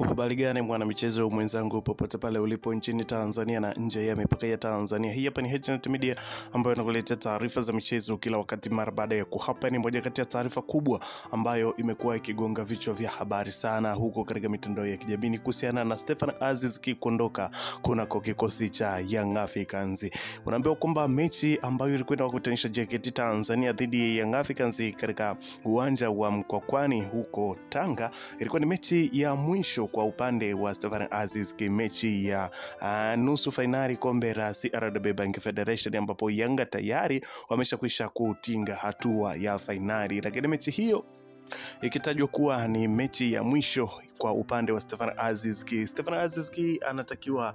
Habari gani mwana michezo mwenzangu popote pale ulipo nchini Tanzania na nje ya mipaka ya Tanzania. Hii hapa ni HNet Media ambayo inakuletea taarifa za michezo kila wakati mara baada ya kuhapa. Ni moja kati ya taarifa kubwa ambayo imekuwa ikigonga vichwa vya habari sana huko katika mitandao ya kijamii kuhusiana na Stefan Aziz Ki kuondoka kunako kikosi cha Young Africans. Unaambiwa kwamba mechi ambayo ilikwenda kukutanisha JKT Tanzania dhidi ya Young Africans katika uwanja wa Mkwakwani huko Tanga ilikuwa ni mechi ya mwisho kwa upande wa Stefan Aziz Ki, mechi ya nusu finali kombe la CRDB Bank Federation ambapo Yanga tayari wameshakwisha kutinga hatua ya finali, lakini mechi hiyo ikitajwa kuwa ni mechi ya mwisho kwa upande wa Stefan Aziz Ki. Stefan Aziz Ki anatakiwa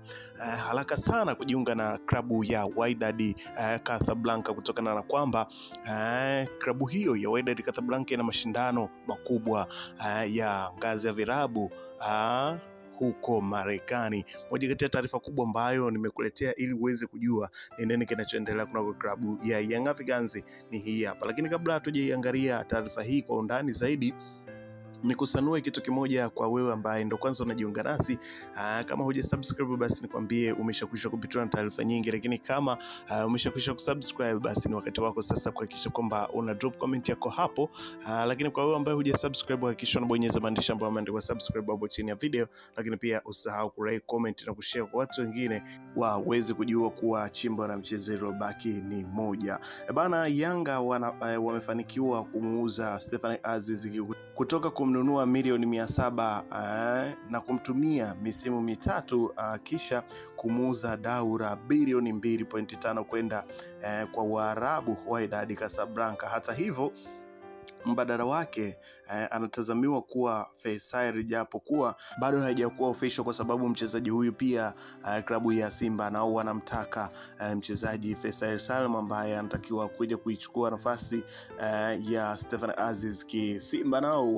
haraka sana kujiunga na klabu ya Wydad Casablanca kutokana na kwamba klabu hiyo ya Wydad Casablanca ina mashindano makubwa ya ngazi ya vilabu huko Marekani. Moja kati ya taarifa kubwa ambayo nimekuletea ili uweze kujua ni nini kinachoendelea kunako klabu ya Young Africans ni hii hapa. Lakini kabla hatujaiangalia taarifa hii kwa undani zaidi, nikusanue kitu kimoja kwa wewe ambaye ndo kwanza unajiunga nasi. Kama hujasubscribe basi nikwambie umeshakwisha kupitwa na taarifa nyingi, lakini kama umeshakwisha kusubscribe basi ni wakati wako sasa kuhakikisha kwamba una drop comment yako hapo. Lakini kwa wewe ambaye hujasubscribe hakikisha unabonyeza maandishi ambayo yameandikwa subscribe hapo chini ya video, lakini pia usahau kulike, comment na kushare kwa watu wengine waweze kujua kuwa chimbo la mchezo iliyobaki ni moja. Bana, Yanga wamefanikiwa kumuuza Stefan Aziz Ki kutoka kumnunua milioni 700 na kumtumia misimu mitatu, kisha kumuuza daura bilioni 2.5 kwenda kwa Waarabu Wydad Casablanca. Hata hivyo mbadala wake anatazamiwa kuwa Faisal, japo kuwa bado haijakuwa official kwa sababu mchezaji huyu pia klabu ya Simba nao wanamtaka mchezaji Faisal Salum ambaye anatakiwa kuja kuichukua nafasi ya Stefan Aziz Ki. Simba nao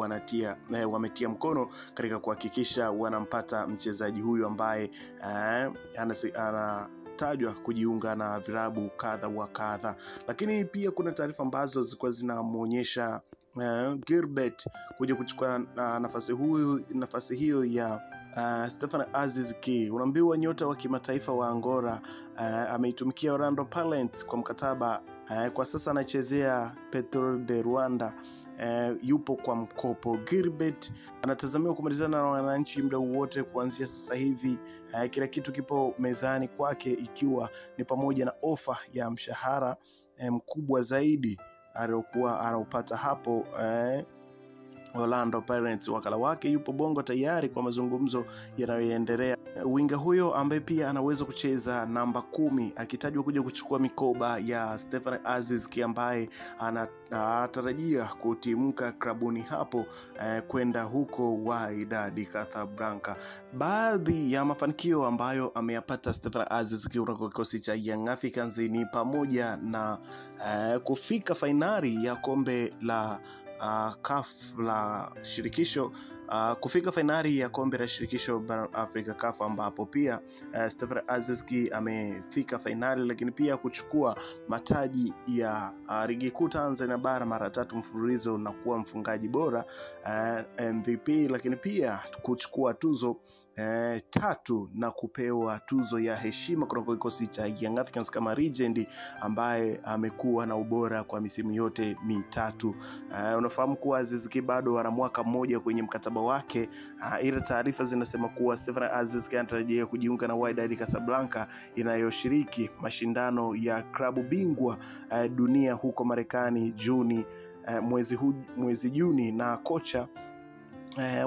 wametia mkono katika kuhakikisha wanampata mchezaji huyu ambaye tajwa kujiunga na vilabu kadha wa kadha. Lakini pia kuna taarifa ambazo zilikuwa zinamuonyesha Gilbert kuja kuchukua nafasi hiyo ya Stefan Aziz Ki. Unaambiwa nyota wa kimataifa wa Angola ameitumikia Orlando Pirates kwa mkataba. Kwa sasa anachezea Petro de Rwanda. Yupo kwa mkopo. Gilbert anatazamiwa kumalizana na wananchi muda wote kuanzia sasa hivi. Kila kitu kipo mezani kwake, ikiwa ni pamoja na ofa ya mshahara mkubwa zaidi aliyokuwa anaupata hapo Orlando Pirates. Wakala wake yupo Bongo tayari kwa mazungumzo yanayoendelea. Winga huyo ambaye pia anaweza kucheza namba 10 akitajwa kuja kuchukua mikoba ya Stefan Aziz Ki ambaye anatarajia kutimka klabuni hapo kwenda huko Wydad Casablanca. Baadhi ya mafanikio ambayo ameyapata Stefan Aziz Ki kwa kikosi cha Young Africans ni pamoja na kufika fainali ya kombe la CAF la shirikisho, kufika finali ya kombe la shirikisho barani Afrika CAF, ambapo pia Stefan Aziz Ki amefika finali, lakini pia kuchukua mataji ya ligi kuu Tanzania bara mara 3 mfululizo na kuwa mfungaji bora MVP, lakini pia kuchukua tuzo 3 na kupewa tuzo ya heshima kutoka kikosi cha Young Africans kama legend ambaye amekuwa na ubora kwa misimu yote mitatu. Unafahamu kuwa Aziz Ki bado ana mwaka mmoja kwenye mkataba wake, ila taarifa zinasema kuwa Stefan Aziz Ki anatarajia kujiunga na Wydad Casablanca inayoshiriki mashindano ya klabu bingwa dunia huko Marekani mwezi Juni, na kocha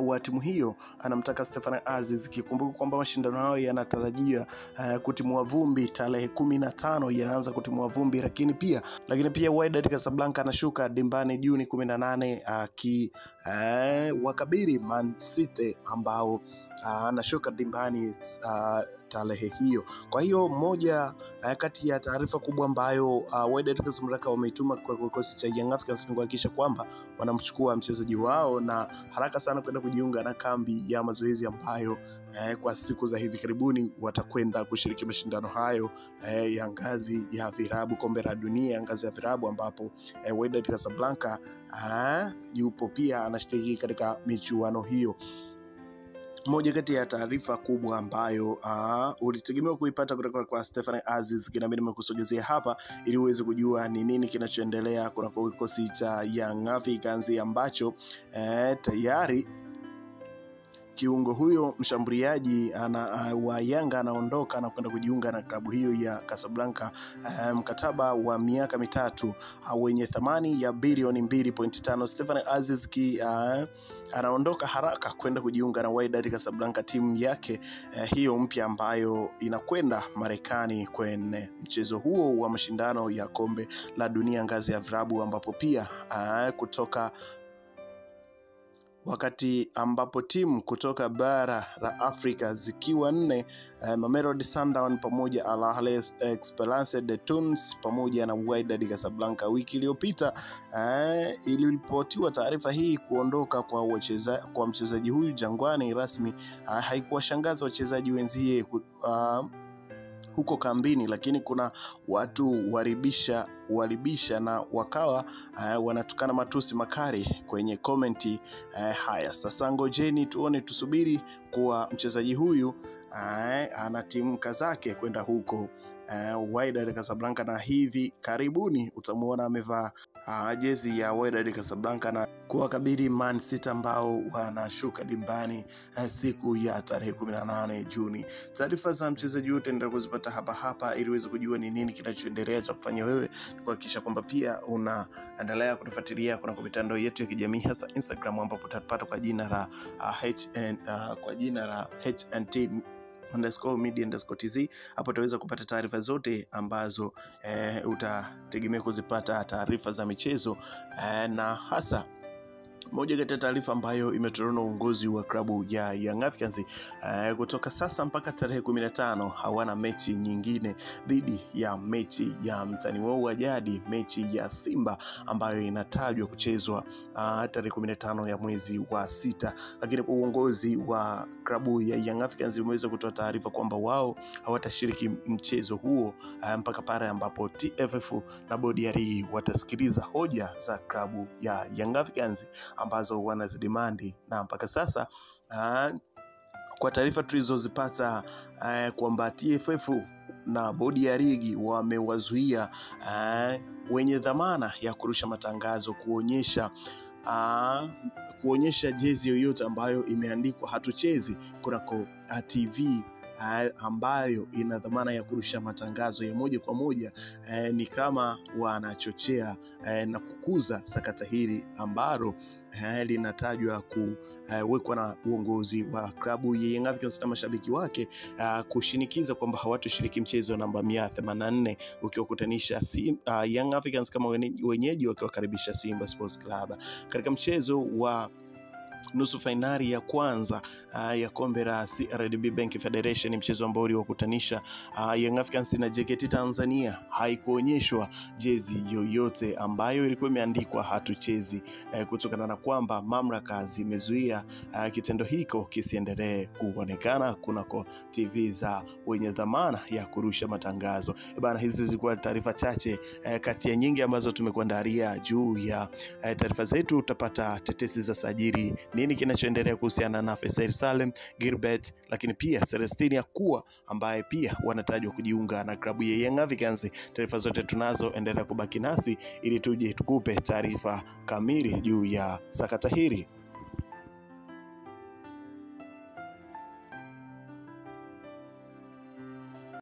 wa timu hiyo anamtaka Stefan Aziz Ki. Kumbuka kwamba mashindano hayo yanatarajia kutimua vumbi tarehe 15, yanaanza kutimua vumbi, lakini pia Wydad Casablanca anashuka dimbani Juni 18 wakabiri Man City ambao anashuka dimbani tarehe hiyo. Kwa hiyo moja kati ya taarifa kubwa ambayo Wydad Casablanca wameituma kwa kikosi cha Young Africans ni kuhakikisha kwamba wanamchukua mchezaji wao na haraka sana kwenda kujiunga na kambi ya mazoezi ambayo kwa siku za hivi karibuni watakwenda kushiriki mashindano hayo ya ngazi ya vilabu, kombe la dunia ya ngazi ya vilabu, ambapo Wydad Casablanca yupo pia anashiriki katika michuano hiyo. moja kati ya taarifa kubwa ambayo ulitegemewa kuipata kutoka kwa Stefan Aziz, kinabidi nimekusogezea hapa ili uweze kujua ni nini kinachoendelea kuna kikosi cha Young Africans ambacho tayari kiungo huyo mshambuliaji wa Yanga anaondoka na kwenda kujiunga na klabu hiyo ya Casablanca, mkataba wa miaka 3 wenye thamani ya bilioni 2.5. Stefan Aziz anaondoka haraka kwenda kujiunga na Wydad Casablanca, timu yake hiyo mpya ambayo inakwenda Marekani kwenye mchezo huo wa mashindano ya kombe la dunia ngazi ya vilabu, ambapo pia kutoka wakati ambapo timu kutoka bara la Afrika zikiwa 4, Mamelodi Sundowns pamoja Al Ahly Esperance de Tunis pamoja na Wydad Casablanca. Wiki iliyopita iliripotiwa taarifa hii kuondoka kwa mchezaji huyu Jangwani rasmi haikuwashangaza wachezaji wenzie huko kambini, lakini kuna watu walibisha na wakawa wanatukana matusi makali kwenye komenti haya. Sasa ngojeni tusubiri kuwa mchezaji huyu ana timu zake kwenda huko Wydad Casablanca, na hivi karibuni utamuona amevaa jezi ya Wydad Casablanca na kuwakabili Man City ambao wanashuka dimbani siku ya tarehe 18 Juni. Taarifa za mchezaji yote ndio kuzipata hapa ili uweze kujua ni nini kinachoendelea. Cha kufanya wewe ni kuhakikisha kwamba pia unaendelea kutufuatilia kuna mitandao yetu ya kijamii, hasa Instagram ambapo utapata kwa jina la HNT_media_tz. Hapo utaweza kupata taarifa zote ambazo utategemea kuzipata, taarifa za michezo na hasa moja kati ya taarifa ambayo imetolewa na uongozi wa klabu ya Young Africans, kutoka sasa mpaka tarehe 15 hawana mechi nyingine dhidi ya mechi ya mtani wao wa jadi, mechi ya Simba ambayo inatajwa kuchezwa tarehe 15 ya mwezi wa 6. Lakini uongozi wa klabu ya Young Africans umeweza kutoa taarifa kwamba wao hawatashiriki mchezo huo mpaka pale ambapo TFF na bodi ya ligi watasikiliza hoja za klabu ya Young Africans ambazo wanazidimandi. Na mpaka sasa kwa taarifa tulizozipata kwamba TFF na bodi ya ligi wamewazuia wenye dhamana ya kurusha matangazo kuonyesha jezi yoyote ambayo imeandikwa hatuchezi kunako TV ambayo ina dhamana ya kurusha matangazo ya moja kwa moja. Ni kama wanachochea na kukuza sakata hili ambalo linatajwa kuwekwa na uongozi wa klabu ya Young Africans na mashabiki wake kushinikiza kwamba hawatoshiriki mchezo namba 184 ukiokutanisha Young Africans kama wenyeji wakiwakaribisha Simba Sports Club katika mchezo wa nusu finali ya kwanza ya kombe la CRDB Bank Federation, mchezo ambao uliokutanisha Young Africans na JKT Tanzania. Haikuonyeshwa jezi yoyote ambayo ilikuwa imeandikwa hatuchezi, kutokana na kwamba mamlaka zimezuia kitendo hiko kisiendelee kuonekana kunako TV za wenye dhamana ya kurusha matangazo. Bana, hizi zilikuwa taarifa chache kati ya nyingi ambazo tumekuandalia juu ya taarifa zetu. Utapata tetesi za sajili, nini kinachoendelea kuhusiana na Faisal Salem, Gilbert, lakini pia Celestine Akua ambaye pia wanatajwa kujiunga na klabu ya Young Africans. Taarifa zote tunazo, endelea kubaki nasi ili tuje tukupe taarifa kamili juu ya sakata hili.